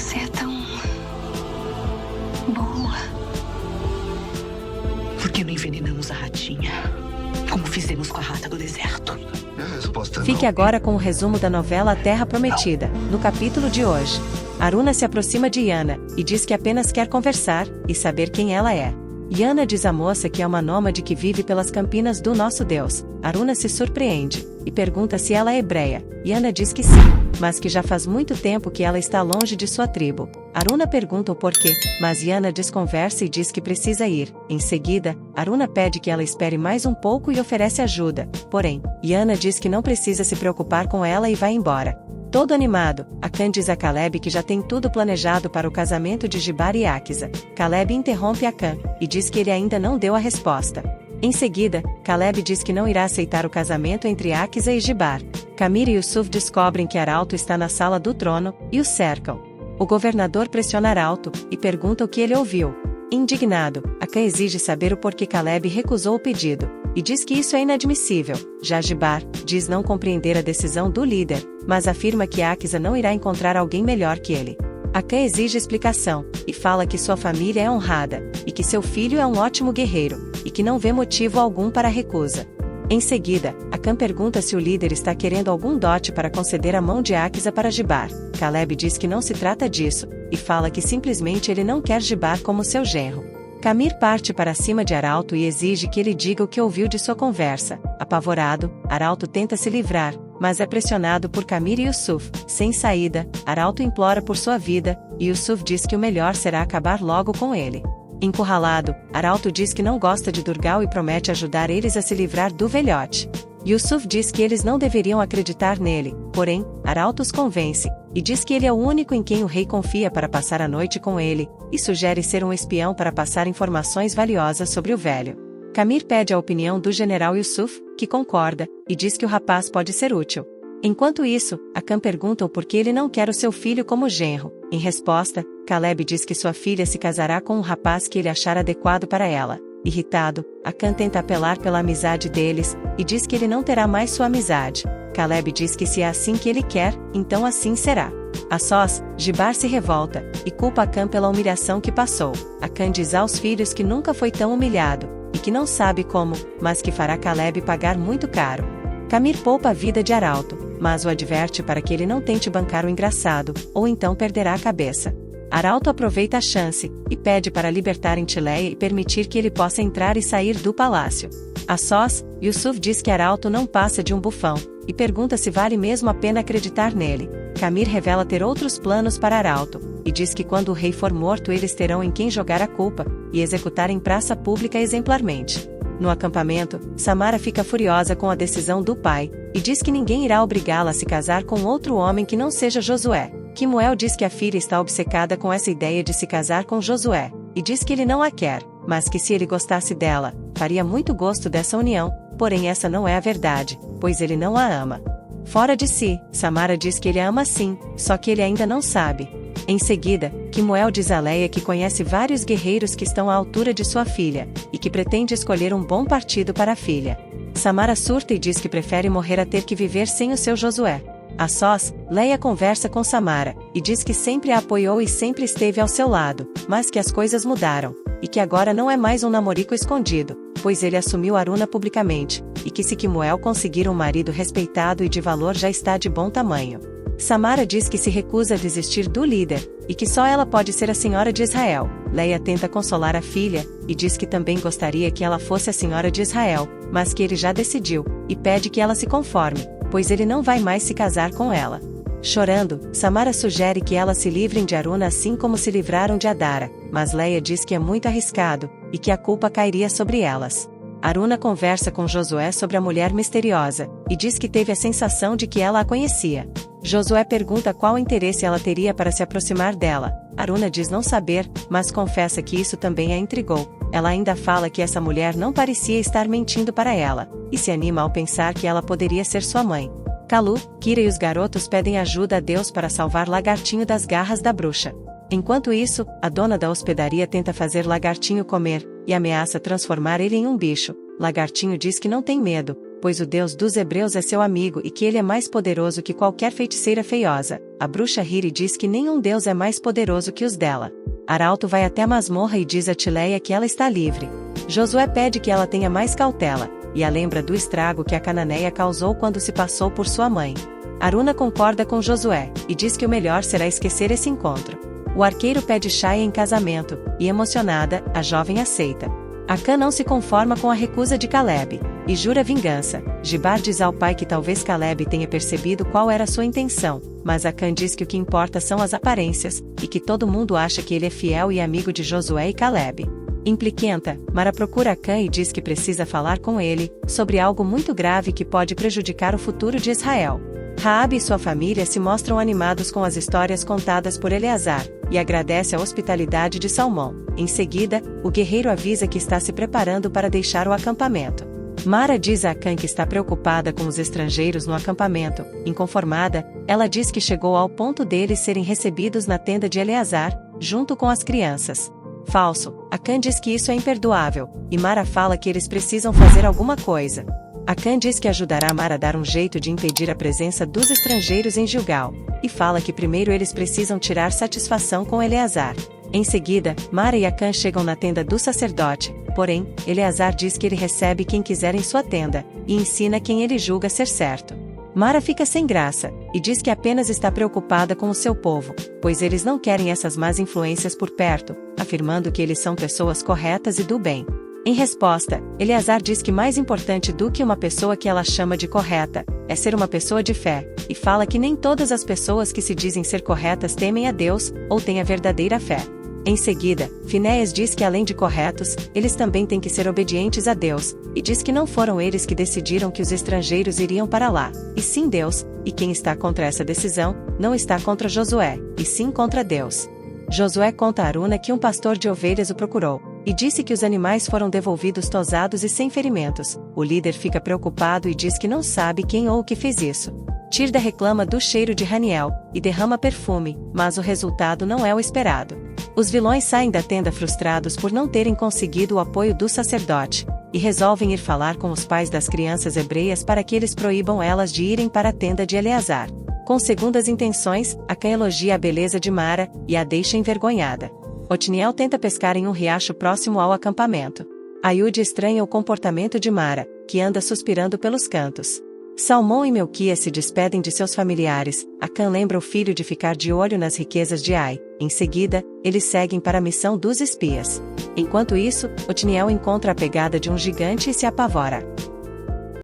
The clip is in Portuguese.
Você é tão boa. Por que não envenenamos a ratinha? Como fizemos com a rata do deserto? A resposta é Fique não. agora com o resumo da novela A Terra Prometida, no capítulo de hoje. Aruna se aproxima de Yana e diz que apenas quer conversar e saber quem ela é. Yana diz à moça que é uma nômade que vive pelas campinas do nosso Deus. Aruna se surpreende e pergunta se ela é hebreia. Yana diz que sim, mas que já faz muito tempo que ela está longe de sua tribo. Aruna pergunta o porquê, mas Yana desconversa e diz que precisa ir. Em seguida, Aruna pede que ela espere mais um pouco e oferece ajuda. Porém, Yana diz que não precisa se preocupar com ela e vai embora. Todo animado, Akan diz a Caleb que já tem tudo planejado para o casamento de Gibar e Akisa. Caleb interrompe Akan e diz que ele ainda não deu a resposta. Em seguida, Caleb diz que não irá aceitar o casamento entre Akisa e Gibar. Camir e Yusuf descobrem que Arauto está na sala do trono e o cercam. O governador pressiona Arauto e pergunta o que ele ouviu. Indignado, Akan exige saber o porquê Caleb recusou o pedido e diz que isso é inadmissível. Já Gibar diz não compreender a decisão do líder, mas afirma que Akisa não irá encontrar alguém melhor que ele. Akan exige explicação e fala que sua família é honrada e que seu filho é um ótimo guerreiro e que não vê motivo algum para a recusa. Em seguida, Akan pergunta se o líder está querendo algum dote para conceder a mão de Akisa para Gibar. Caleb diz que não se trata disso e fala que simplesmente ele não quer Gibar como seu genro. Camir parte para cima de Arauto e exige que ele diga o que ouviu de sua conversa. Apavorado, Arauto tenta se livrar, mas é pressionado por Camir e Yusuf. Sem saída, Arauto implora por sua vida, e Yusuf diz que o melhor será acabar logo com ele. Encurralado, Arauto diz que não gosta de Durgal e promete ajudar eles a se livrar do velhote. Yusuf diz que eles não deveriam acreditar nele, porém, Arauto os convence, e diz que ele é o único em quem o rei confia para passar a noite com ele, e sugere ser um espião para passar informações valiosas sobre o velho. Camir pede a opinião do general Yusuf, que concorda, e diz que o rapaz pode ser útil. Enquanto isso, Akan pergunta o porquê ele não quer o seu filho como genro. Em resposta, Caleb diz que sua filha se casará com um rapaz que ele achar adequado para ela. Irritado, Akan tenta apelar pela amizade deles, e diz que ele não terá mais sua amizade. Caleb diz que se é assim que ele quer, então assim será. A sós, Gibar se revolta, e culpa Akan pela humilhação que passou. Akan diz aos filhos que nunca foi tão humilhado, e que não sabe como, mas que fará Caleb pagar muito caro. Camir poupa a vida de Arauto, mas o adverte para que ele não tente bancar o engraçado, ou então perderá a cabeça. Arauto aproveita a chance, e pede para libertar Entileia e permitir que ele possa entrar e sair do palácio. A sós, Yusuf diz que Arauto não passa de um bufão, e pergunta se vale mesmo a pena acreditar nele. Camir revela ter outros planos para Arauto, e diz que quando o rei for morto eles terão em quem jogar a culpa, e executar em praça pública exemplarmente. No acampamento, Samara fica furiosa com a decisão do pai, e diz que ninguém irá obrigá-la a se casar com outro homem que não seja Josué. Kemuel diz que a filha está obcecada com essa ideia de se casar com Josué, e diz que ele não a quer, mas que se ele gostasse dela, faria muito gosto dessa união, porém essa não é a verdade, pois ele não a ama. Fora de si, Samara diz que ele a ama sim, só que ele ainda não sabe. Em seguida, Kemuel diz a Leia que conhece vários guerreiros que estão à altura de sua filha, e que pretende escolher um bom partido para a filha. Samara surta e diz que prefere morrer a ter que viver sem o seu Josué. A sós, Leia conversa com Samara, e diz que sempre a apoiou e sempre esteve ao seu lado, mas que as coisas mudaram, e que agora não é mais um namorico escondido, pois ele assumiu Aruna publicamente, e que se Kemuel conseguir um marido respeitado e de valor já está de bom tamanho. Samara diz que se recusa a desistir do líder, e que só ela pode ser a senhora de Israel. Leia tenta consolar a filha, e diz que também gostaria que ela fosse a senhora de Israel, mas que ele já decidiu, e pede que ela se conforme, pois ele não vai mais se casar com ela. Chorando, Samara sugere que elas se livrem de Aruna assim como se livraram de Adara, mas Leia diz que é muito arriscado, e que a culpa cairia sobre elas. Aruna conversa com Josué sobre a mulher misteriosa, e diz que teve a sensação de que ela a conhecia. Josué pergunta qual interesse ela teria para se aproximar dela. Aruna diz não saber, mas confessa que isso também a intrigou. Ela ainda fala que essa mulher não parecia estar mentindo para ela, e se anima ao pensar que ela poderia ser sua mãe. Kalu, Kira e os garotos pedem ajuda a Deus para salvar Lagartinho das garras da bruxa. Enquanto isso, a dona da hospedaria tenta fazer Lagartinho comer, e ameaça transformar ele em um bicho. Lagartinho diz que não tem medo, pois o Deus dos Hebreus é seu amigo e que ele é mais poderoso que qualquer feiticeira feiosa. A bruxa ri e diz que nenhum Deus é mais poderoso que os dela. Arauto vai até a masmorra e diz a Tileia que ela está livre. Josué pede que ela tenha mais cautela, e a lembra do estrago que a cananeia causou quando se passou por sua mãe. Aruna concorda com Josué, e diz que o melhor será esquecer esse encontro. O arqueiro pede Shai em casamento, e emocionada, a jovem aceita. Acã não se conforma com a recusa de Caleb, e jura vingança. Gibar diz ao pai que talvez Caleb tenha percebido qual era sua intenção, mas Acã diz que o que importa são as aparências, e que todo mundo acha que ele é fiel e amigo de Josué e Caleb. Impliquenta, Mara procura Acã e diz que precisa falar com ele, sobre algo muito grave que pode prejudicar o futuro de Israel. Raabe e sua família se mostram animados com as histórias contadas por Eleazar, e agradece a hospitalidade de Salmão. Em seguida, o guerreiro avisa que está se preparando para deixar o acampamento. Mara diz a Acã que está preocupada com os estrangeiros no acampamento. Inconformada, ela diz que chegou ao ponto deles serem recebidos na tenda de Eleazar, junto com as crianças. Falso, Acã diz que isso é imperdoável, e Mara fala que eles precisam fazer alguma coisa. Acã diz que ajudará Mara a dar um jeito de impedir a presença dos estrangeiros em Gilgal, e fala que primeiro eles precisam tirar satisfação com Eleazar. Em seguida, Mara e Acã chegam na tenda do sacerdote, porém, Eleazar diz que ele recebe quem quiser em sua tenda, e ensina quem ele julga ser certo. Mara fica sem graça, e diz que apenas está preocupada com o seu povo, pois eles não querem essas más influências por perto, afirmando que eles são pessoas corretas e do bem. Em resposta, Eleazar diz que mais importante do que uma pessoa que ela chama de correta, é ser uma pessoa de fé, e fala que nem todas as pessoas que se dizem ser corretas temem a Deus, ou têm a verdadeira fé. Em seguida, Finéias diz que além de corretos, eles também têm que ser obedientes a Deus, e diz que não foram eles que decidiram que os estrangeiros iriam para lá, e sim Deus, e quem está contra essa decisão, não está contra Josué, e sim contra Deus. Josué conta a Aruna que um pastor de ovelhas o procurou, e disse que os animais foram devolvidos tosados e sem ferimentos. O líder fica preocupado e diz que não sabe quem ou o que fez isso. Tirda reclama do cheiro de Haniel, e derrama perfume, mas o resultado não é o esperado. Os vilões saem da tenda frustrados por não terem conseguido o apoio do sacerdote, e resolvem ir falar com os pais das crianças hebreias para que eles proíbam elas de irem para a tenda de Eleazar. Com segundas intenções, Acã elogia a beleza de Mara, e a deixa envergonhada. Otniel tenta pescar em um riacho próximo ao acampamento. Aiude estranha o comportamento de Mara, que anda suspirando pelos cantos. Salmão e Melquias se despedem de seus familiares. Acã lembra o filho de ficar de olho nas riquezas de Ai. Em seguida, eles seguem para a missão dos espias. Enquanto isso, Otniel encontra a pegada de um gigante e se apavora.